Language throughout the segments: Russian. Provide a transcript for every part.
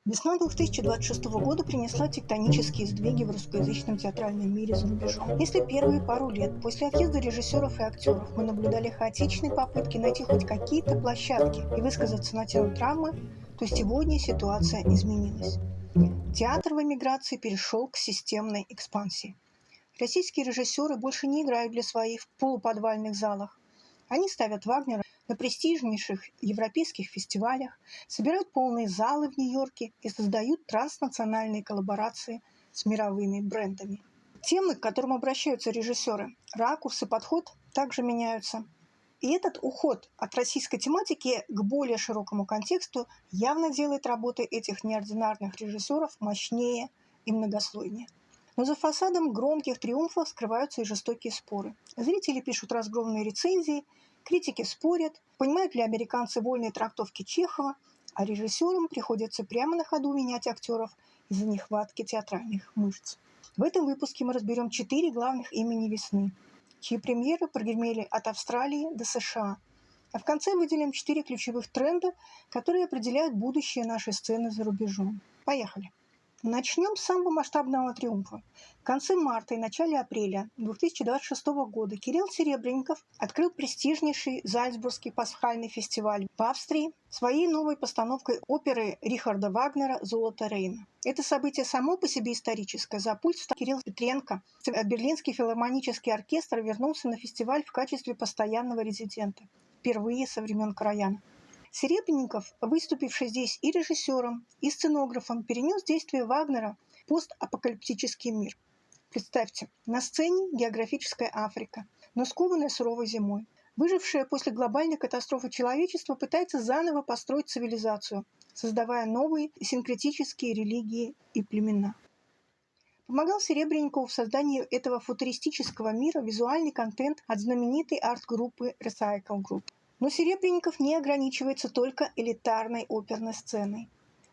Весна 2026 года принесла тектонические сдвиги в русскоязычном театральном мире за рубежом. Если первые пару лет после отъезда режиссеров и актеров мы наблюдали хаотичные попытки найти хоть какие-то площадки и высказаться на тему драмы, то сегодня ситуация изменилась. Театр в эмиграции перешел к системной экспансии. Российские режиссеры больше не играют для своих в полуподвальных залах. Они ставят Вагнера на престижнейших европейских фестивалях, собирают полные залы в Нью-Йорке и создают транснациональные коллаборации с мировыми брендами. Темы, к которым обращаются режиссеры, ракурсы, подход также меняются. И этот уход от российской тематики к более широкому контексту явно делает работы этих неординарных режиссеров мощнее и многослойнее. Но за фасадом громких триумфов скрываются и жестокие споры. Зрители пишут разгромные рецензии, критики спорят, понимают ли американцы вольные трактовки Чехова, а режиссерам приходится прямо на ходу менять актеров из-за нехватки театральных мышц. В этом выпуске мы разберем 4 главных имени весны, чьи премьеры прогремели от Австралии до США. А в конце выделим 4 ключевых тренда, которые определяют будущее нашей сцены за рубежом. Поехали! Начнем с самого масштабного триумфа. В конце марта и начале апреля 2026 года Кирилл Серебренников открыл престижнейший Зальцбургский пасхальный фестиваль в Австрии своей новой постановкой оперы Рихарда Вагнера «Золото Рейна». Это событие само по себе историческое. За пульт встал Кирилл Петренко. Берлинский филармонический оркестр вернулся на фестиваль в качестве постоянного резидента. Впервые со времен Корояна. Серебренников, выступивший здесь и режиссером, и сценографом, перенес действие Вагнера в постапокалиптический мир. Представьте, на сцене географическая Африка, но скованная суровой зимой. Выжившее после глобальной катастрофы человечество пытается заново построить цивилизацию, создавая новые синкретические религии и племена. Помогал Серебренникову в создании этого футуристического мира визуальный контент от знаменитой арт-группы Recycle Group. Но Серебренников не ограничивается только элитарной оперной сценой.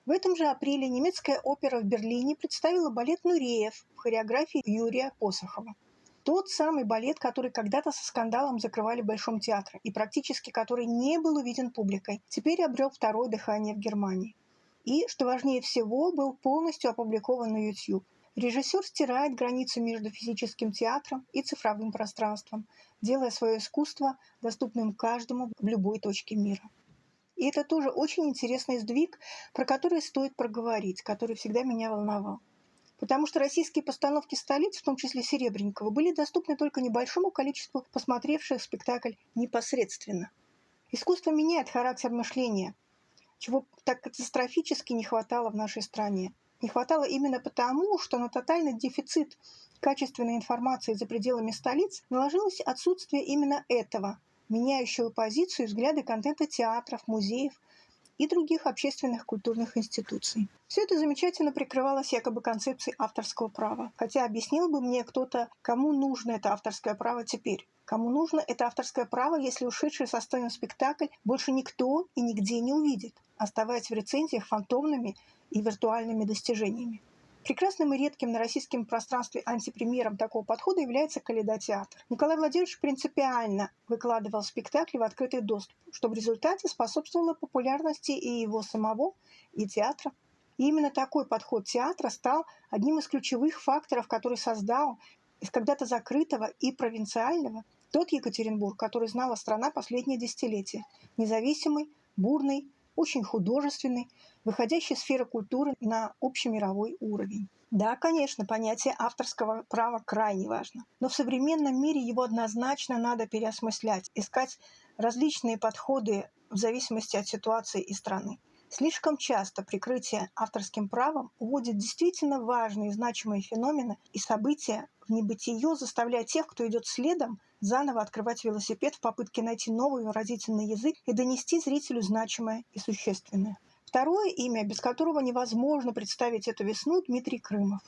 В этом же апреле немецкая опера в Берлине представила балет «Нуреев» в хореографии Юрия Посохова. Тот самый балет, который когда-то со скандалом закрывали в Большом театре и практически который не был увиден публикой, теперь обрел второе дыхание в Германии. И, что важнее всего, был полностью опубликован на YouTube. Режиссер стирает границу между физическим театром и цифровым пространством, делая свое искусство доступным каждому в любой точке мира. И это тоже очень интересный сдвиг, про который стоит проговорить, который всегда меня волновал. Потому что российские постановки столиц, в том числе Серебренникова, были доступны только небольшому количеству посмотревших спектакль непосредственно. Искусство меняет характер мышления, чего так катастрофически не хватало в нашей стране. Не хватало именно потому, что на тотальный дефицит качественной информации за пределами столиц наложилось отсутствие именно этого, меняющего позицию и взгляды контента театров, музеев и других общественных культурных институций. Все это замечательно прикрывалось якобы концепцией авторского права. Хотя объяснил бы мне кто-то, кому нужно это авторское право теперь. Кому нужно это авторское право, если ушедший со сцены спектакль больше никто и нигде не увидит, оставаясь в рецензиях фантомными и виртуальными достижениями. Прекрасным и редким на российском пространстве антипримером такого подхода является Калейдотеатр. Николай Владимирович принципиально выкладывал спектакли в открытый доступ, что в результате способствовало популярности и его самого, и театра. И именно такой подход театра стал одним из ключевых факторов, который создал из когда-то закрытого и провинциального тот Екатеринбург, который знала страна последние десятилетия. Независимый, бурный, очень художественный, выходящий из сферы культуры на общемировой уровень. Да, конечно, понятие авторского права крайне важно, но в современном мире его однозначно надо переосмыслять, искать различные подходы в зависимости от ситуации и страны. Слишком часто прикрытие авторским правом уводит действительно важные и значимые феномены и события в небытие, заставляя тех, кто идет следом, заново открывать велосипед в попытке найти новый выразительный язык и донести зрителю значимое и существенное. Второе имя, без которого невозможно представить эту весну, Дмитрий Крымов.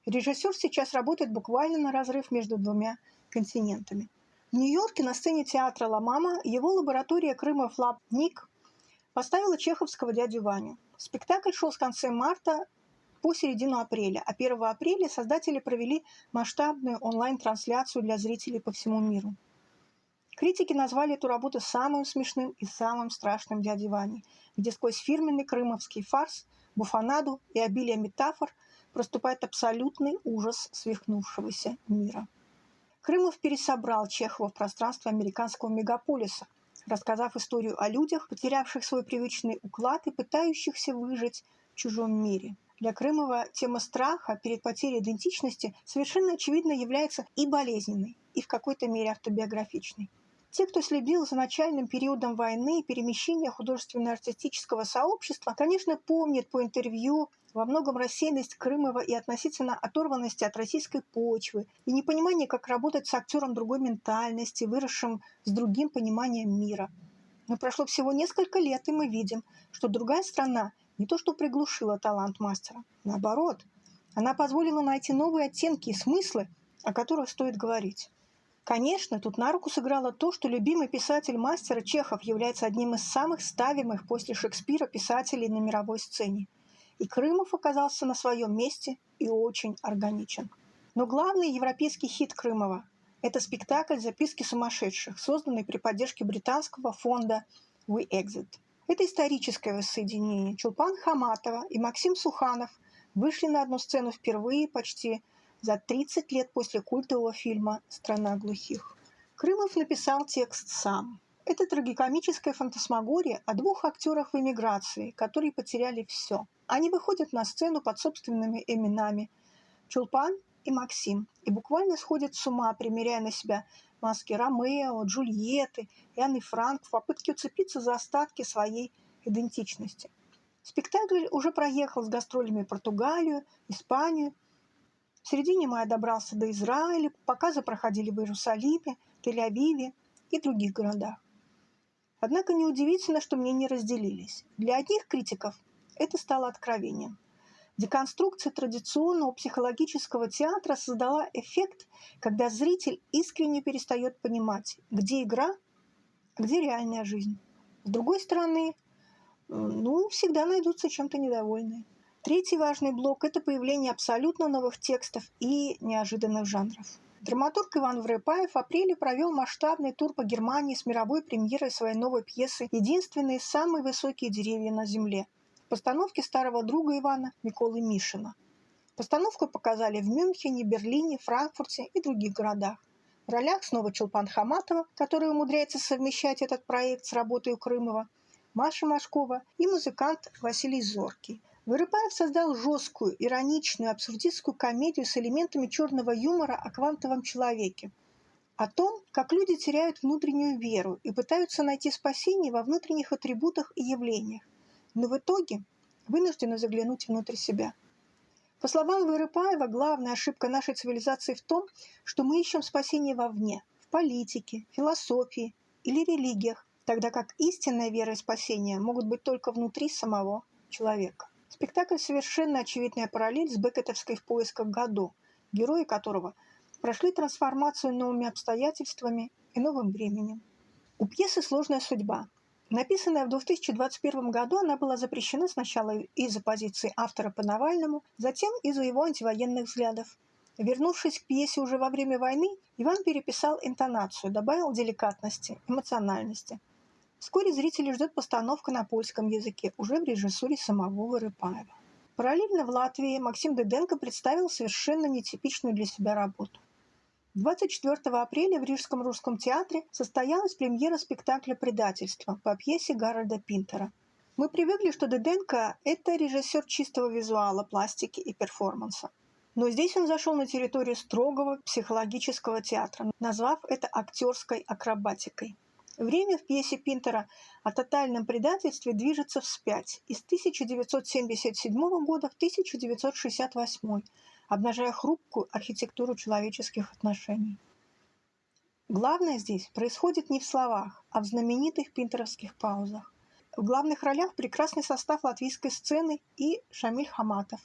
Режиссер сейчас работает буквально на разрыв между двумя континентами. В Нью-Йорке на сцене театра «Ла Мама» его лаборатория «Крымов Лаб Ник» поставила чеховского дядю Ваню. Спектакль шел с конца марта по середину апреля, а 1 апреля создатели провели масштабную онлайн-трансляцию для зрителей по всему миру. Критики назвали эту работу самым смешным и самым страшным дядей Ваней, где сквозь фирменный крымовский фарс буфонаду и обилие метафор проступает абсолютный ужас свихнувшегося мира. Крымов пересобрал Чехова в пространство американского мегаполиса, рассказав историю о людях, потерявших свой привычный уклад и пытающихся выжить в чужом мире. Для Крымова тема страха перед потерей идентичности совершенно очевидно является и болезненной, и в какой-то мере автобиографичной. Те, кто следил за начальным периодом войны и перемещения художественно-артистического сообщества, конечно, помнят по интервью во многом рассеянность Крымова и относительно оторванности от российской почвы, и непонимание, как работать с актером другой ментальности, выросшим с другим пониманием мира. Но прошло всего несколько лет, и мы видим, что другая страна не то что приглушила талант мастера, наоборот, она позволила найти новые оттенки и смыслы, о которых стоит говорить. Конечно, тут на руку сыграло то, что любимый писатель мастера Чехов является одним из самых ставимых после Шекспира писателей на мировой сцене. И Крымов оказался на своем месте и очень органичен. Но главный европейский хит Крымова – это спектакль «Записки сумасшедших», созданный при поддержке британского фонда We Exit. Это историческое воссоединение. Чулпан Хаматова и Максим Суханов вышли на одну сцену впервые почти за 30 лет после культового фильма «Страна глухих». Крымов написал текст сам. Это трагикомическая фантасмагория о двух актерах в эмиграции, которые потеряли все. Они выходят на сцену под собственными именами Чулпан и Максим и буквально сходят с ума, примеряя на себя маски Ромео, Джульетты и Анны Франк в попытке уцепиться за остатки своей идентичности. Спектакль уже проехал с гастролями в Португалию, Испанию. В середине мая добрался до Израиля, показы проходили в Иерусалиме, Тель-Авиве и других городах. Однако неудивительно, что мнения разделились. Для одних критиков это стало откровением. Деконструкция традиционного психологического театра создала эффект, когда зритель искренне перестает понимать, где игра, а где реальная жизнь. С другой стороны, всегда найдутся чем-то недовольные. Третий важный блок – это появление абсолютно новых текстов и неожиданных жанров. Драматург Иван Врепаев в апреле провел масштабный тур по Германии с мировой премьерой своей новой пьесы «Единственные самые высокие деревья на земле» в постановке старого друга Ивана Миколы Мишина. Постановку показали в Мюнхене, Берлине, Франкфурте и других городах. В ролях снова Чулпан Хаматова, которая умудряется совмещать этот проект с работой у Крымова, Маша Машкова и музыкант Василий Зоркий. Вырыпаев создал жесткую, ироничную, абсурдистскую комедию с элементами черного юмора о квантовом человеке. О том, как люди теряют внутреннюю веру и пытаются найти спасение во внутренних атрибутах и явлениях, но в итоге вынуждены заглянуть внутрь себя. По словам Вырыпаева, главная ошибка нашей цивилизации в том, что мы ищем спасение вовне, в политике, философии или религиях, тогда как истинная вера и спасение могут быть только внутри самого человека. Спектакль – совершенно очевидная параллель с беккетовской «В поисках Годо», герои которого прошли трансформацию новыми обстоятельствами и новым временем. У пьесы сложная судьба. Написанная в 2021 году, она была запрещена сначала из-за позиции автора по Навальному, затем из-за его антивоенных взглядов. Вернувшись к пьесе уже во время войны, Иван переписал интонацию, добавил деликатности, эмоциональности. Вскоре зрители ждет постановка на польском языке, уже в режиссуре самого Вырыпаева. Параллельно в Латвии Максим Дыденко представил совершенно нетипичную для себя работу. 24 апреля в Рижском русском театре состоялась премьера спектакля «Предательство» по пьесе Гарольда Пинтера. Мы привыкли, что Дыденко – это режиссер чистого визуала, пластики и перформанса. Но здесь он зашел на территорию строгого психологического театра, назвав это актерской акробатикой. Время в пьесе Пинтера о тотальном предательстве движется вспять из 1977 года в 1968, обнажая хрупкую архитектуру человеческих отношений. Главное здесь происходит не в словах, а в знаменитых пинтеровских паузах. В главных ролях прекрасный состав латвийской сцены и Шамиль Хаматов.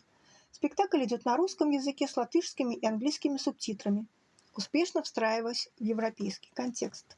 Спектакль идет на русском языке с латышскими и английскими субтитрами, успешно встраиваясь в европейский контекст.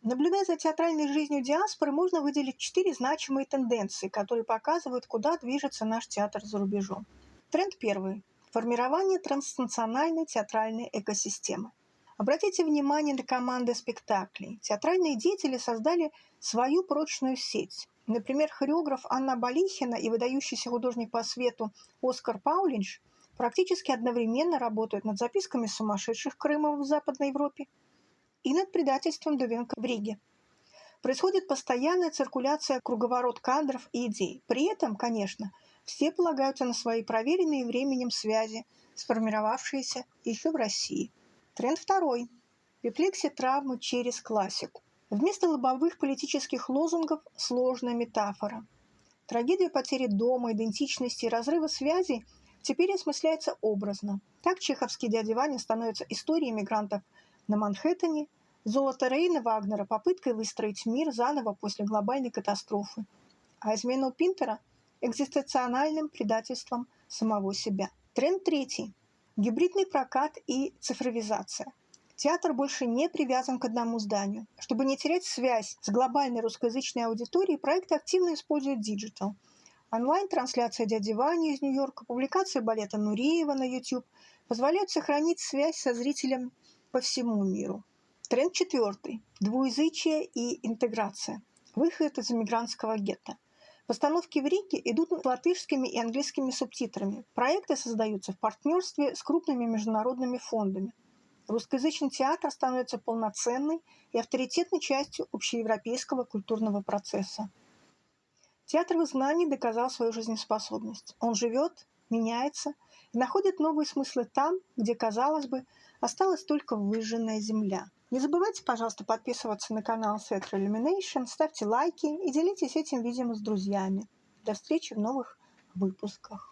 Наблюдая за театральной жизнью диаспоры, можно выделить 4 значимые тенденции, которые показывают, куда движется наш театр за рубежом. Тренд первый – формирование транснациональной театральной экосистемы. Обратите внимание на команды спектаклей. Театральные деятели создали свою прочную сеть. Например, хореограф Анна Балихина и выдающийся художник по свету Оскар Паулинш практически одновременно работают над записками сумасшедших Крымов в Западной Европе и над предательством Дувенко в Риге. Происходит постоянная циркуляция, круговорот кадров и идей. При этом, конечно, все полагаются на свои проверенные временем связи, сформировавшиеся еще в России. Тренд второй. Рефлексия травмы через классику. Вместо лобовых политических лозунгов – сложная метафора. Трагедия потери дома, идентичности и разрыва связей теперь осмысляется образно. Так чеховский «Дядя Ваня» становится историей мигрантов на Манхэттене, «Золото Рейна» Вагнера – попыткой выстроить мир заново после глобальной катастрофы, а измена у Пинтера – экзистенциональным предательством самого себя. Тренд третий. Гибридный прокат и цифровизация. Театр больше не привязан к одному зданию. Чтобы не терять связь с глобальной русскоязычной аудиторией, проект активно использует диджитал. Онлайн-трансляция «Дяди Вани» из Нью-Йорка, публикация балета Нуриева на YouTube позволяют сохранить связь со зрителем по всему миру. Тренд четвертый. Двуязычие и интеграция. Выход из эмигрантского гетто. Постановки в Риге идут с латышскими и английскими субтитрами. Проекты создаются в партнерстве с крупными международными фондами. Русскоязычный театр становится полноценной и авторитетной частью общеевропейского культурного процесса. Театр в изгнании доказал свою жизнеспособность. Он живет, меняется и находит новые смыслы там, где, казалось бы, осталась только выжженная земля. Не забывайте, пожалуйста, подписываться на канал Theatre Illumination, ставьте лайки и делитесь этим видео с друзьями. До встречи в новых выпусках.